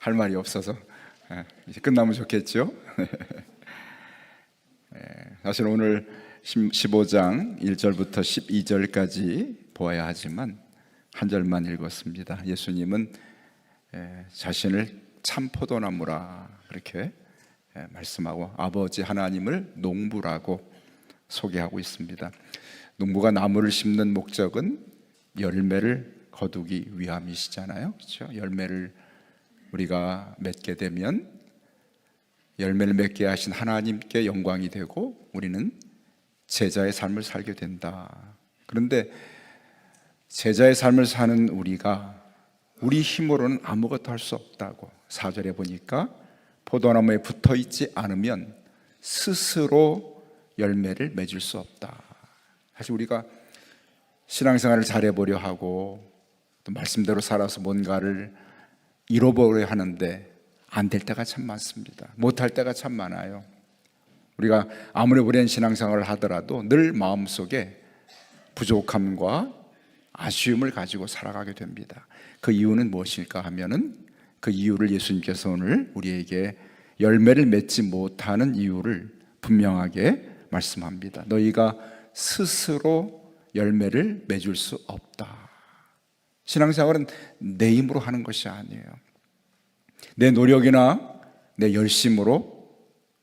할 말이 없어서 이제 끝나면 좋겠죠. 사실 오늘 15장 1절부터 12절까지 보아야 하지만 한 절만 읽었습니다. 예수님은 자신을 참 포도나무라 그렇게 말씀하고 아버지 하나님을 농부라고 소개하고 있습니다. 농부가 나무를 심는 목적은 열매를 거두기 위함이시잖아요. 그렇죠? 열매를 우리가 맺게 되면 열매를 맺게 하신 하나님께 영광이 되고 우리는 제자의 삶을 살게 된다. 그런데 제자의 삶을 사는 우리가 우리 힘으로는 아무것도 할 수 없다고 4절에 보니까 포도나무에 붙어 있지 않으면 스스로 열매를 맺을 수 없다. 사실 우리가 신앙생활을 잘해보려 하고 또 말씀대로 살아서 뭔가를 이뤄보려 하는데 안 될 때가 참 많습니다. 못할 때가 참 많아요. 우리가 아무리 오랜 신앙생활을 하더라도 늘 마음속에 부족함과 아쉬움을 가지고 살아가게 됩니다. 그 이유는 무엇일까 하면은 그 이유를 예수님께서 오늘 우리에게 열매를 맺지 못하는 이유를 분명하게 말씀합니다. 너희가 스스로 열매를 맺을 수 없다. 신앙생활은 내 힘으로 하는 것이 아니에요. 내 노력이나 내 열심으로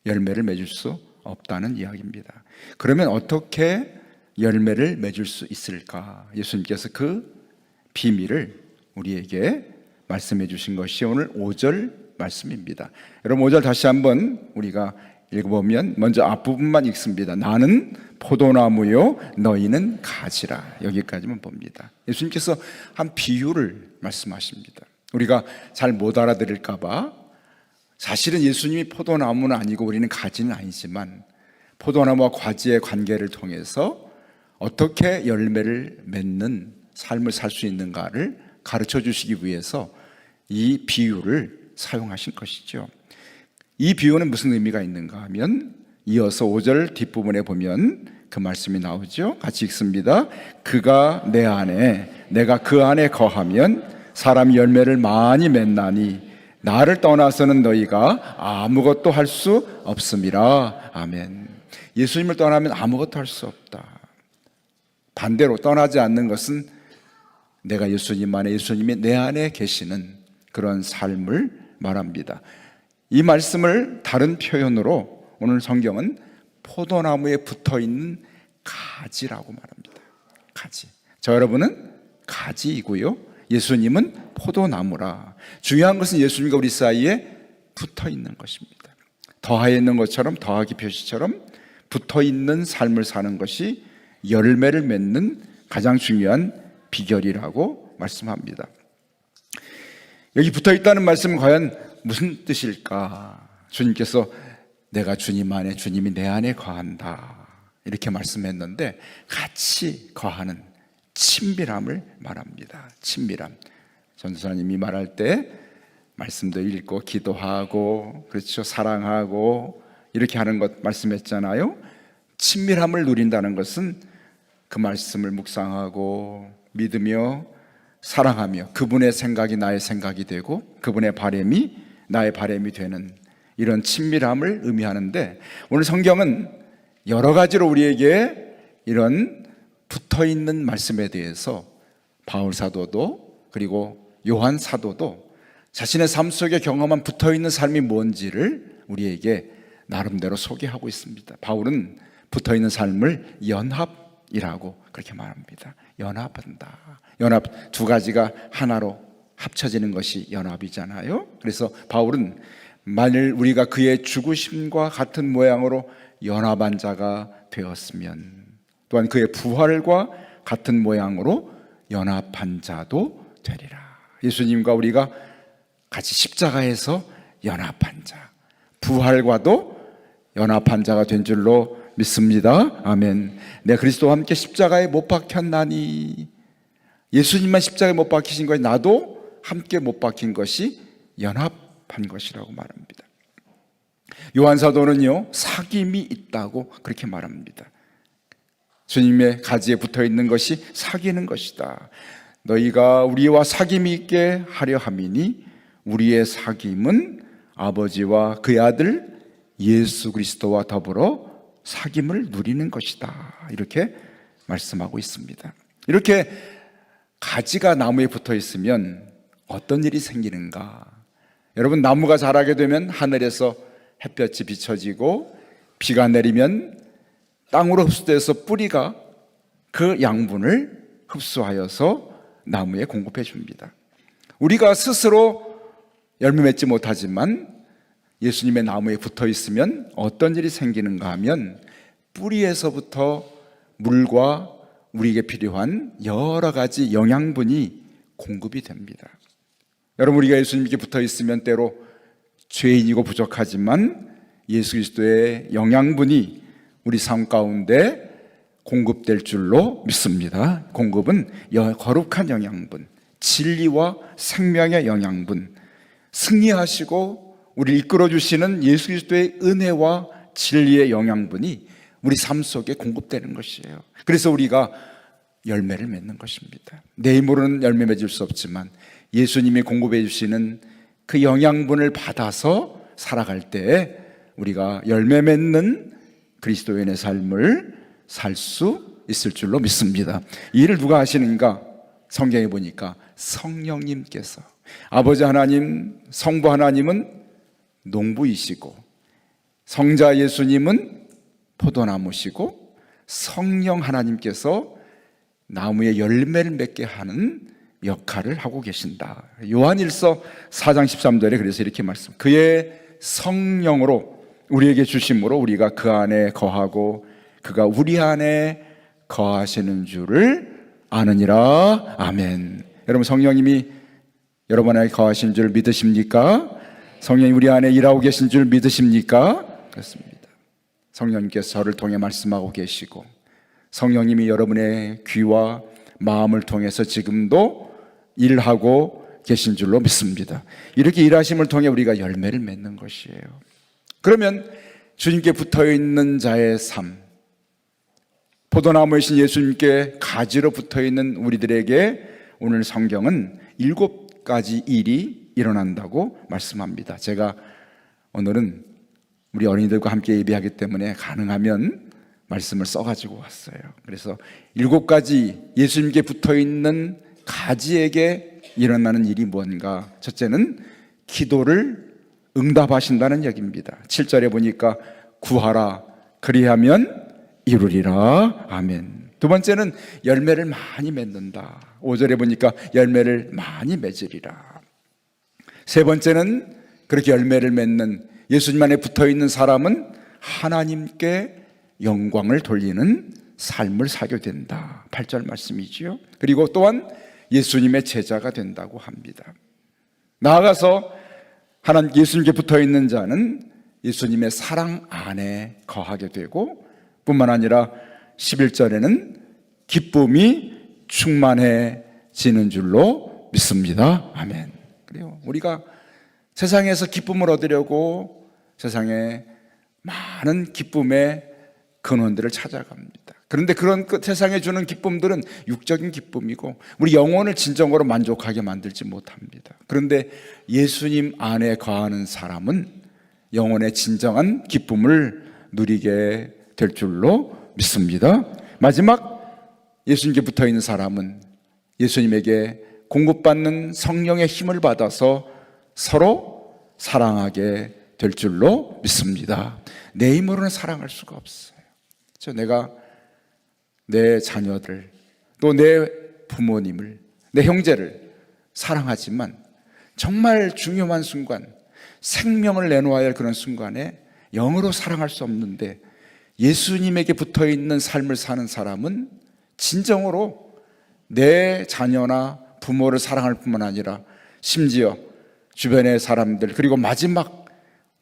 열매를 맺을 수 없다는 이야기입니다. 그러면 어떻게 열매를 맺을 수 있을까? 예수님께서 그 비밀을 우리에게 말씀해 주신 것이 오늘 5절 말씀입니다. 여러분 5절 다시 한번 우리가 읽어보면 먼저 앞부분만 읽습니다. 나는 포도나무요 너희는 가지라. 여기까지만 봅니다. 예수님께서 한 비유를 말씀하십니다. 우리가 잘 못 알아들을까 봐 사실은 예수님이 포도나무는 아니고 우리는 가지는 아니지만 포도나무와 가지의 관계를 통해서 어떻게 열매를 맺는 삶을 살 수 있는가를 가르쳐 주시기 위해서 이 비유를 사용하신 것이죠. 이 비유는 무슨 의미가 있는가 하면 이어서 5절 뒷부분에 보면 그 말씀이 나오죠. 같이 읽습니다. 그가 내 안에 내가 그 안에 거하면 사람이 열매를 많이 맺나니 나를 떠나서는 너희가 아무것도 할 수 없음이라. 아멘. 예수님을 떠나면 아무것도 할 수 없다. 반대로 떠나지 않는 것은 내가 예수님 안에 예수님이 내 안에 계시는 그런 삶을 말합니다. 이 말씀을 다른 표현으로 오늘 성경은 포도나무에 붙어있는 가지라고 말합니다. 가지. 저 여러분은 가지이고요, 예수님은 포도나무라. 중요한 것은 예수님과 우리 사이에 붙어있는 것입니다. 더하여 있는 것처럼 더하기 표시처럼 붙어있는 삶을 사는 것이 열매를 맺는 가장 중요한 비결이라고 말씀합니다. 여기 붙어있다는 말씀은 과연 무슨 뜻일까? 주님께서 내가 주님 안에 주님이 내 안에 거한다 이렇게 말씀했는데 같이 거하는 친밀함을 말합니다. 친밀함. 전도사님이 말할 때 말씀도 읽고 기도하고 그렇죠, 사랑하고 이렇게 하는 것 말씀했잖아요. 친밀함을 누린다는 것은 그 말씀을 묵상하고 믿으며 사랑하며 그분의 생각이 나의 생각이 되고 그분의 바람이 나의 바람이 되는 이런 친밀함을 의미하는데 오늘 성경은 여러 가지로 우리에게 이런 붙어있는 말씀에 대해서 바울 사도도 그리고 요한 사도도 자신의 삶 속에 경험한 붙어있는 삶이 뭔지를 우리에게 나름대로 소개하고 있습니다. 바울은 붙어있는 삶을 연합이라고 그렇게 말합니다. 연합한다. 연합 두 가지가 하나로 합쳐지는 것이 연합이잖아요. 그래서 바울은 만일 우리가 그의 죽으심과 같은 모양으로 연합한 자가 되었으면 또한 그의 부활과 같은 모양으로 연합한 자도 되리라. 예수님과 우리가 같이 십자가에서 연합한 자, 부활과도 연합한 자가 된 줄로 믿습니다. 아멘. 내 그리스도와 함께 십자가에 못 박혔나니, 예수님만 십자가에 못 박히신 것이 나도 함께 못 박힌 것이 연합한 것이라고 말합니다. 요한 사도는요, 사귐이 있다고 그렇게 말합니다. 주님의 가지에 붙어 있는 것이 사귀는 것이다. 너희가 우리와 사귐이 있게 하려 함이니 우리의 사귐은 아버지와 그의 아들 예수 그리스도와 더불어 사귐을 누리는 것이다. 이렇게 말씀하고 있습니다. 이렇게 가지가 나무에 붙어 있으면 어떤 일이 생기는가? 여러분, 나무가 자라게 되면 하늘에서 햇볕이 비춰지고 비가 내리면 땅으로 흡수돼서 뿌리가 그 양분을 흡수하여서 나무에 공급해 줍니다. 우리가 스스로 열매 맺지 못하지만 예수님의 나무에 붙어 있으면 어떤 일이 생기는가 하면 뿌리에서부터 물과 우리에게 필요한 여러 가지 영양분이 공급이 됩니다. 여러분, 우리가 예수님께 붙어 있으면 때로 죄인이고 부족하지만 예수 그리스도의 영양분이 우리 삶 가운데 공급될 줄로 믿습니다. 공급은 거룩한 영양분, 진리와 생명의 영양분, 승리하시고 우리를 이끌어주시는 예수 그리스도의 은혜와 진리의 영양분이 우리 삶 속에 공급되는 것이에요. 그래서 우리가 열매를 맺는 것입니다. 내 힘으로는 열매 맺을 수 없지만 예수님이 공급해 주시는 그 영양분을 받아서 살아갈 때 우리가 열매 맺는 그리스도인의 삶을 살 수 있을 줄로 믿습니다. 이 일을 누가 하시는가? 성경에 보니까 성령님께서, 아버지 하나님, 성부 하나님은 농부이시고 성자 예수님은 포도나무시고 성령 하나님께서 나무에 열매를 맺게 하는 역할을 하고 계신다. 요한일서 4장 13절에 그래서 이렇게 말씀, 그의 성령으로 우리에게 주심으로 우리가 그 안에 거하고 그가 우리 안에 거하시는 줄을 아느니라. 아멘. 여러분, 성령님이 여러분 안에 거하신 줄 믿으십니까? 성령이 우리 안에 일하고 계신 줄 믿으십니까? 그렇습니다. 성령님께서 저를 통해 말씀하고 계시고 성령님이 여러분의 귀와 마음을 통해서 지금도 일하고 계신 줄로 믿습니다. 이렇게 일하심을 통해 우리가 열매를 맺는 것이에요. 그러면 주님께 붙어있는 자의 삶, 포도나무이신 예수님께 가지로 붙어있는 우리들에게 오늘 성경은 7가지 일이 일어난다고 말씀합니다. 제가 오늘은 우리 어린이들과 함께 예배하기 때문에 가능하면 말씀을 써가지고 왔어요. 그래서 7가지 예수님께 붙어있는 가지에게 일어나는 일이 뭔가? 첫째는 기도를 응답하신다는 얘기입니다. 7절에 보니까 구하라 그리하면 이루리라. 아멘. 두 번째는 열매를 많이 맺는다. 5절에 보니까 열매를 많이 맺으리라. 세 번째는 그렇게 열매를 맺는 예수님 안에 붙어있는 사람은 하나님께 영광을 돌리는 삶을 살게 된다. 8절 말씀이지요. 그리고 또한 예수님의 제자가 된다고 합니다. 나아가서 하나님 예수님께 붙어있는 자는 예수님의 사랑 안에 거하게 되고 뿐만 아니라 11절에는 기쁨이 충만해지는 줄로 믿습니다. 아멘. 그래요. 우리가 세상에서 기쁨을 얻으려고 세상에 많은 기쁨의 근원들을 찾아갑니다. 그런데 그런 세상에 주는 기쁨들은 육적인 기쁨이고 우리 영혼을 진정으로 만족하게 만들지 못합니다. 그런데 예수님 안에 거하는 사람은 영혼의 진정한 기쁨을 누리게 될 줄로 믿습니다. 마지막, 예수님께 붙어있는 사람은 예수님에게 공급받는 성령의 힘을 받아서 서로 사랑하게 될 줄로 믿습니다. 내 힘으로는 사랑할 수가 없어요. 내가 내 자녀들, 또 내 부모님을, 내 형제를 사랑하지만 정말 중요한 순간, 생명을 내놓아야 할 그런 순간에 영으로 사랑할 수 없는데 예수님에게 붙어있는 삶을 사는 사람은 진정으로 내 자녀나 부모를 사랑할 뿐만 아니라 심지어 주변의 사람들, 그리고 마지막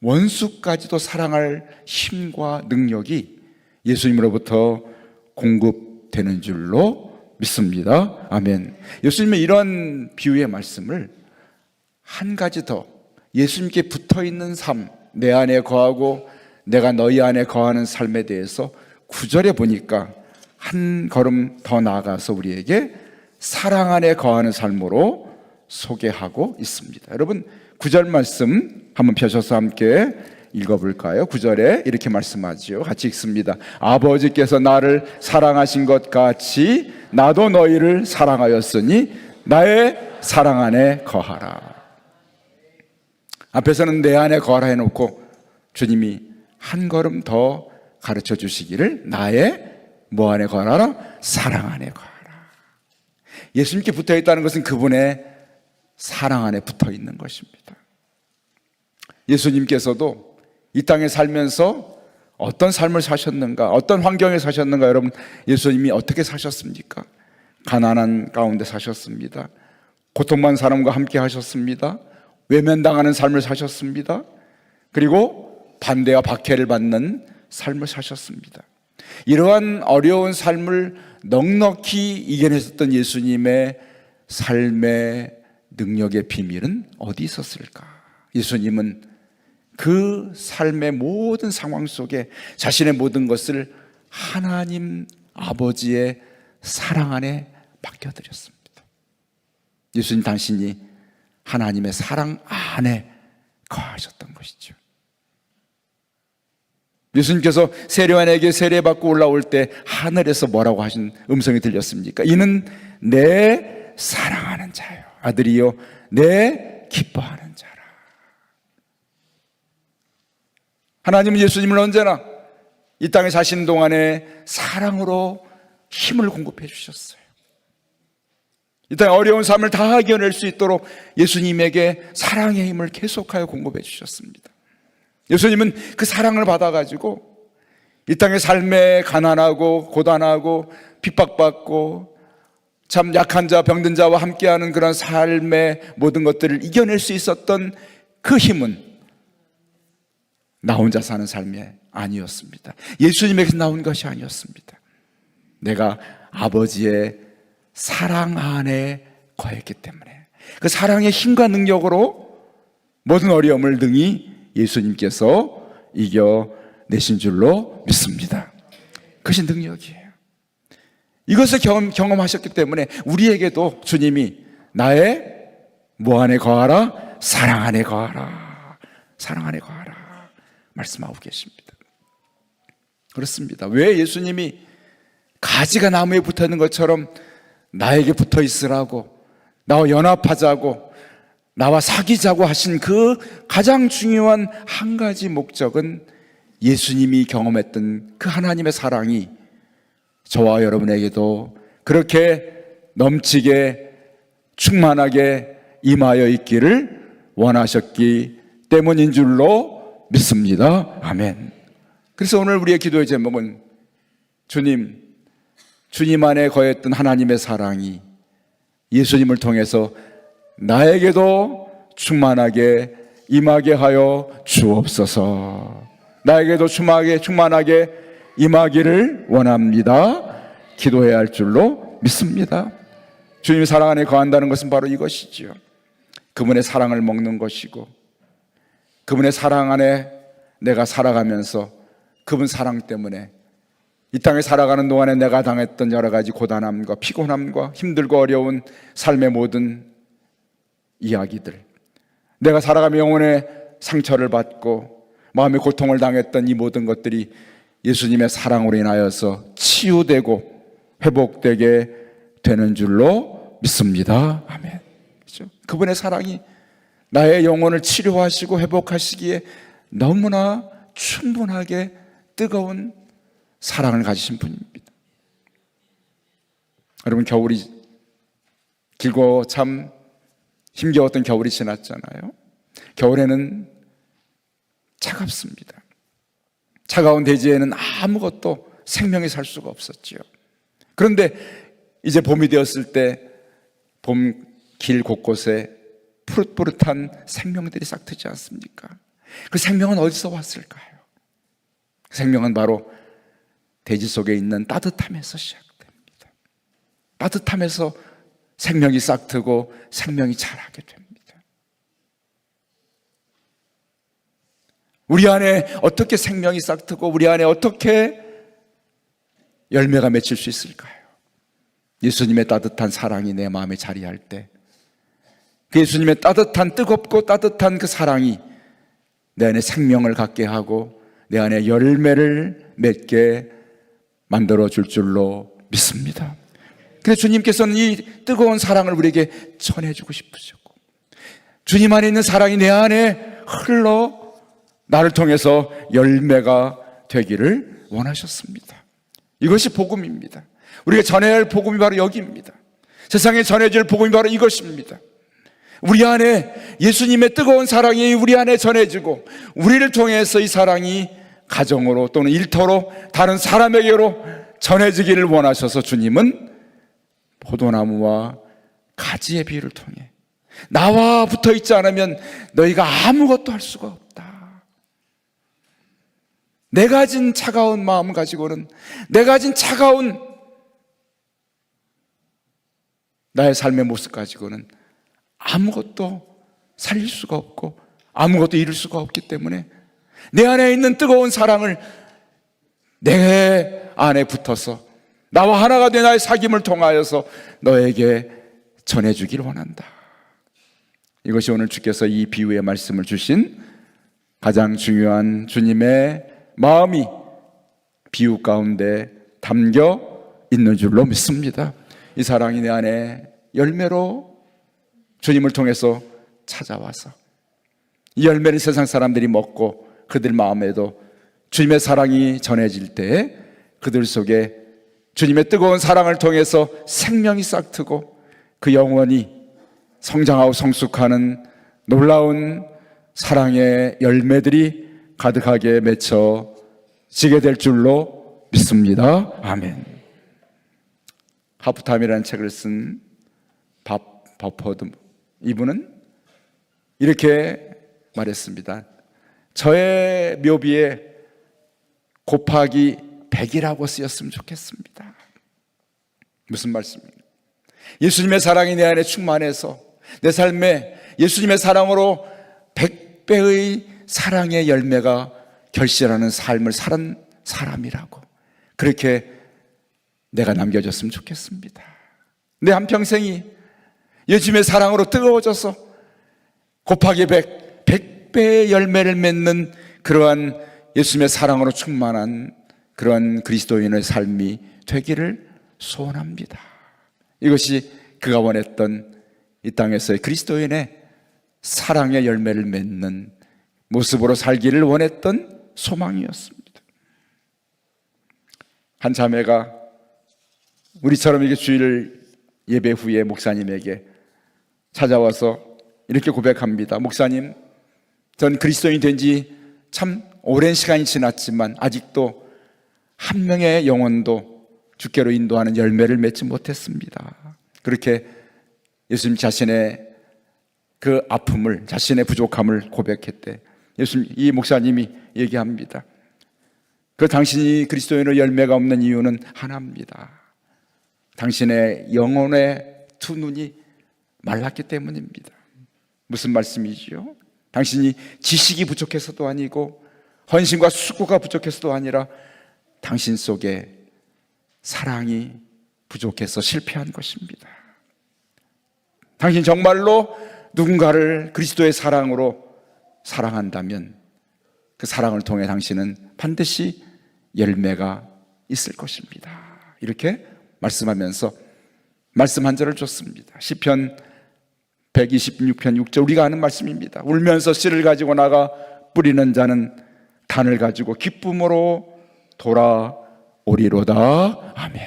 원수까지도 사랑할 힘과 능력이 예수님으로부터 공급되는 줄로 믿습니다. 아멘. 예수님의 이런 비유의 말씀을 한 가지 더, 예수님께 붙어있는 삶, 내 안에 거하고 내가 너희 안에 거하는 삶에 대해서 9절에 보니까 한 걸음 더 나아가서 우리에게 사랑 안에 거하는 삶으로 소개하고 있습니다. 여러분 9절 말씀 한번 펴셔서 함께 읽어볼까요? 9절에 이렇게 말씀하지요. 같이 읽습니다. 아버지께서 나를 사랑하신 것 같이 나도 너희를 사랑하였으니 나의 사랑 안에 거하라. 앞에서는 내 안에 거하라 해놓고 주님이 한 걸음 더 가르쳐 주시기를 나의 뭐 안에 거하라? 사랑 안에 거하라. 예수님께 붙어 있다는 것은 그분의 사랑 안에 붙어 있는 것입니다. 예수님께서도 이 땅에 살면서 어떤 삶을 사셨는가, 어떤 환경에 사셨는가, 여러분 예수님이 어떻게 사셨습니까? 가난한 가운데 사셨습니다. 고통받는 사람과 함께 하셨습니다. 외면당하는 삶을 사셨습니다. 그리고 반대와 박해를 받는 삶을 사셨습니다. 이러한 어려운 삶을 넉넉히 이겨내셨던 예수님의 삶의 능력의 비밀은 어디 있었을까? 예수님은 그 삶의 모든 상황 속에 자신의 모든 것을 하나님 아버지의 사랑 안에 맡겨드렸습니다. 예수님 당신이 하나님의 사랑 안에 거하셨던 것이죠. 예수님께서 세례요한에게 세례받고 올라올 때 하늘에서 뭐라고 하신 음성이 들렸습니까? 이는 내 사랑하는 자요, 아들이요 내 기뻐하는 자라. 하나님은 예수님을 언제나 이 땅에 사신 동안에 사랑으로 힘을 공급해 주셨어요. 이 땅에 어려운 삶을 다 이겨낼 수 있도록 예수님에게 사랑의 힘을 계속하여 공급해 주셨습니다. 예수님은 그 사랑을 받아가지고 이 땅의 삶에 가난하고 고단하고 핍박받고 참 약한 자, 병든 자와 함께하는 그런 삶의 모든 것들을 이겨낼 수 있었던 그 힘은 나 혼자 사는 삶이 아니었습니다. 예수님에게서 나온 것이 아니었습니다. 내가 아버지의 사랑 안에 거했기 때문에 그 사랑의 힘과 능력으로 모든 어려움을 능히 예수님께서 이겨내신 줄로 믿습니다. 그것이 능력이에요. 이것을 경험하셨기 때문에 우리에게도 주님이 나의 뭐 안에 거하라? 사랑 안에 거하라. 사랑 안에 거하라 말씀하고 계십니다. 그렇습니다. 왜 예수님이 가지가 나무에 붙어 있는 것처럼 나에게 붙어 있으라고, 나와 연합하자고, 나와 사귀자고 하신 그 가장 중요한 한 가지 목적은 예수님이 경험했던 그 하나님의 사랑이 저와 여러분에게도 그렇게 넘치게 충만하게 임하여 있기를 원하셨기 때문인 줄로 믿습니다. 아멘. 그래서 오늘 우리의 기도의 제목은 주님 안에 거했던 하나님의 사랑이 예수님을 통해서 나에게도 충만하게 임하게 하여 주옵소서. 나에게도 충만하게 임하기를 원합니다. 기도해야 할 줄로 믿습니다. 주님의 사랑 안에 거한다는 것은 바로 이것이지요. 그분의 사랑을 먹는 것이고 그분의 사랑 안에 내가 살아가면서 그분 사랑 때문에 이 땅에 살아가는 동안에 내가 당했던 여러 가지 고단함과 피곤함과 힘들고 어려운 삶의 모든 이야기들, 내가 살아가며 영혼의 상처를 받고 마음의 고통을 당했던 이 모든 것들이 예수님의 사랑으로 인하여서 치유되고 회복되게 되는 줄로 믿습니다. 아멘. 그렇죠? 그분의 사랑이 나의 영혼을 치료하시고 회복하시기에 너무나 충분하게 뜨거운 사랑을 가지신 분입니다. 여러분, 겨울이 길고 참 힘겨웠던 겨울이 지났잖아요. 겨울에는 차갑습니다. 차가운 대지에는 아무것도 생명이 살 수가 없었지요. 그런데 이제 봄이 되었을 때 봄 길 곳곳에 푸릇푸릇한 생명들이 싹트지 않습니까? 그 생명은 어디서 왔을까요? 그 생명은 바로 대지 속에 있는 따뜻함에서 시작됩니다. 따뜻함에서 생명이 싹트고 생명이 자라게 됩니다. 우리 안에 어떻게 생명이 싹트고 우리 안에 어떻게 열매가 맺힐 수 있을까요? 예수님의 따뜻한 사랑이 내 마음에 자리할 때 그 예수님의 따뜻한, 뜨겁고 따뜻한 그 사랑이 내 안에 생명을 갖게 하고 내 안에 열매를 맺게 만들어 줄 줄로 믿습니다. 그래서 주님께서는 이 뜨거운 사랑을 우리에게 전해주고 싶으셨고, 주님 안에 있는 사랑이 내 안에 흘러 나를 통해서 열매가 되기를 원하셨습니다. 이것이 복음입니다. 우리가 전해야 할 복음이 바로 여기입니다. 세상에 전해질 복음이 바로 이것입니다. 우리 안에 예수님의 뜨거운 사랑이 우리 안에 전해지고, 우리를 통해서 이 사랑이 가정으로 또는 일터로 다른 사람에게로 전해지기를 원하셔서 주님은 포도나무와 가지의 비유를 통해 나와 붙어 있지 않으면 너희가 아무것도 할 수가 없다. 내가 가진 차가운 마음 가지고는, 내가 가진 차가운 나의 삶의 모습 가지고는 아무것도 살릴 수가 없고 아무것도 이룰 수가 없기 때문에 내 안에 있는 뜨거운 사랑을 내 안에 붙어서 나와 하나가 된 나의 사귐을 통하여서 너에게 전해주길 원한다. 이것이 오늘 주께서 이 비유의 말씀을 주신 가장 중요한 주님의 마음이 비유 가운데 담겨 있는 줄로 믿습니다. 이 사랑이 내 안에 열매로 주님을 통해서 찾아와서 이 열매를 세상 사람들이 먹고 그들 마음에도 주님의 사랑이 전해질 때에 그들 속에 주님의 뜨거운 사랑을 통해서 생명이 싹트고 그 영혼이 성장하고 성숙하는 놀라운 사랑의 열매들이 가득하게 맺혀지게 될 줄로 믿습니다. 아멘. 하프타임이라는 책을 쓴 밥 버퍼드, 이분은 이렇게 말했습니다. 저의 묘비에 곱하기 100이라고 쓰였으면 좋겠습니다. 무슨 말씀입니까? 예수님의 사랑이 내 안에 충만해서 내 삶에 예수님의 사랑으로 100배의 사랑의 열매가 결실하는 삶을 사는 사람이라고, 그렇게 내가 남겨졌으면 좋겠습니다. 내 한평생이 예수님의 사랑으로 뜨거워져서 곱하기 100배의 열매를 맺는 그러한 예수님의 사랑으로 충만한 그러한 그리스도인의 삶이 되기를 소원합니다. 이것이 그가 원했던 이 땅에서의 그리스도인의 사랑의 열매를 맺는 모습으로 살기를 원했던 소망이었습니다. 한 자매가 우리처럼 이게 주일 예배 후에 목사님에게 찾아와서 이렇게 고백합니다. 목사님, 전 그리스도인이 된 지 참 오랜 시간이 지났지만 아직도 한 명의 영혼도 주께로 인도하는 열매를 맺지 못했습니다. 그렇게 예수님 자신의 그 아픔을, 자신의 부족함을 고백했대. 예수님, 이 목사님이 얘기합니다. 그 당신이 그리스도인의 열매가 없는 이유는 하나입니다. 당신의 영혼의 두 눈이 말랐기 때문입니다. 무슨 말씀이지요? 당신이 지식이 부족해서도 아니고 헌신과 수고가 부족해서도 아니라 당신 속에 사랑이 부족해서 실패한 것입니다. 당신 정말로 누군가를 그리스도의 사랑으로 사랑한다면 그 사랑을 통해 당신은 반드시 열매가 있을 것입니다. 이렇게 말씀하면서 말씀 한 절을 줬습니다. 시편 126편 6절, 우리가 아는 말씀입니다. 울면서 씨를 가지고 나가 뿌리는 자는 단을 가지고 기쁨으로 돌아오리로다. 아멘.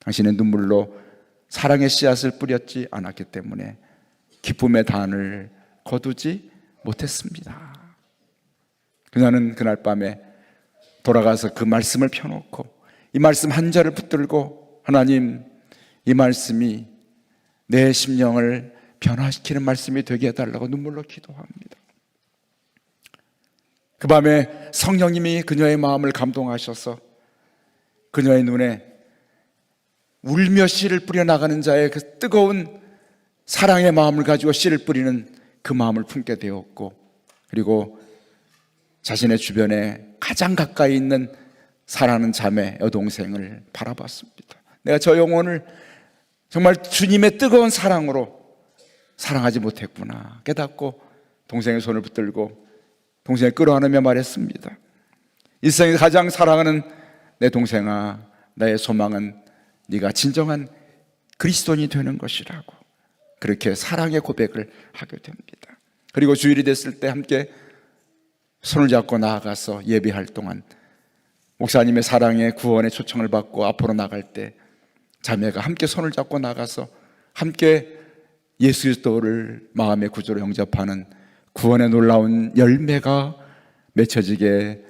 당신의 눈물로 사랑의 씨앗을 뿌렸지 않았기 때문에 기쁨의 단을 거두지 못했습니다. 그녀는 그날 밤에 돌아가서 그 말씀을 펴놓고 이 말씀 한 절을 붙들고, 하나님, 이 말씀이 내 심령을 변화시키는 말씀이 되게 해달라고 눈물로 기도합니다. 그 밤에 성령님이 그녀의 마음을 감동하셔서 그녀의 눈에 울며 씨를 뿌려나가는 자의 그 뜨거운 사랑의 마음을 가지고 씨를 뿌리는 그 마음을 품게 되었고, 그리고 자신의 주변에 가장 가까이 있는 사랑하는 자매, 여동생을 바라봤습니다. 내가 저 영혼을 정말 주님의 뜨거운 사랑으로 사랑하지 못했구나 깨닫고 동생의 손을 붙들고 동생을 끌어안으며 말했습니다. 일생에서 가장 사랑하는 내 동생아, 나의 소망은 네가 진정한 그리스도인이 되는 것이라고, 그렇게 사랑의 고백을 하게 됩니다. 그리고 주일이 됐을 때 함께 손을 잡고 나아가서 예배할 동안 목사님의 사랑의 구원의 초청을 받고 앞으로 나갈 때 자매가 함께 손을 잡고 나가서 함께 예수 그리스도를 마음의 구주로 영접하는 구원의 놀라운 열매가 맺혀지게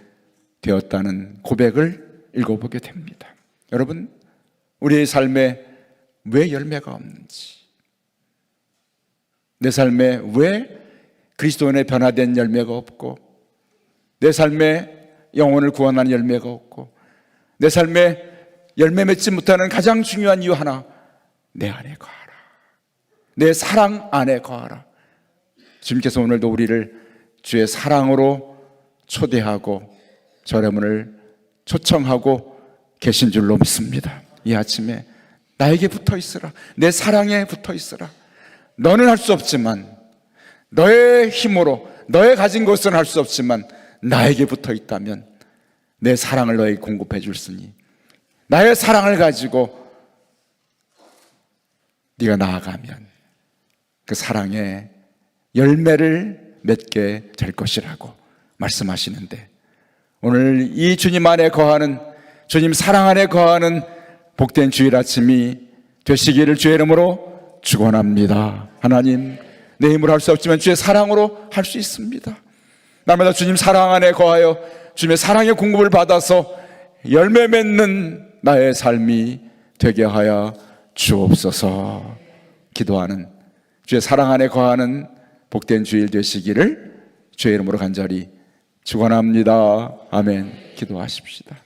되었다는 고백을 읽어보게 됩니다. 여러분, 우리의 삶에 왜 열매가 없는지, 내 삶에 왜 그리스도인의 변화된 열매가 없고, 내 삶에 영혼을 구원하는 열매가 없고, 내 삶에 열매 맺지 못하는 가장 중요한 이유 하나, 내 안에 거하라, 내 사랑 안에 거하라. 주님께서 오늘도 우리를 주의 사랑으로 초대하고 여러분을 초청하고 계신 줄로 믿습니다. 이 아침에 나에게 붙어 있으라, 내 사랑에 붙어 있으라. 너는 할 수 없지만, 너의 힘으로 너의 가진 것은 할 수 없지만 나에게 붙어 있다면 내 사랑을 너에게 공급해 줄 쓰니, 나의 사랑을 가지고 네가 나아가면 그 사랑의 열매를 맺게 될 것이라고 말씀하시는데, 오늘 이 주님 안에 거하는, 주님 사랑 안에 거하는 복된 주일 아침이 되시기를 주의 이름으로 축원합니다. 하나님, 내 힘으로 할 수 없지만 주의 사랑으로 할 수 있습니다. 날마다 주님 사랑 안에 거하여 주님의 사랑의 공급을 받아서 열매 맺는 나의 삶이 되게 하여 주옵소서. 기도하는, 주의 사랑 안에 거하는 복된 주일 되시기를 주의 이름으로 간절히 축원합니다. 아멘. 기도하십시다.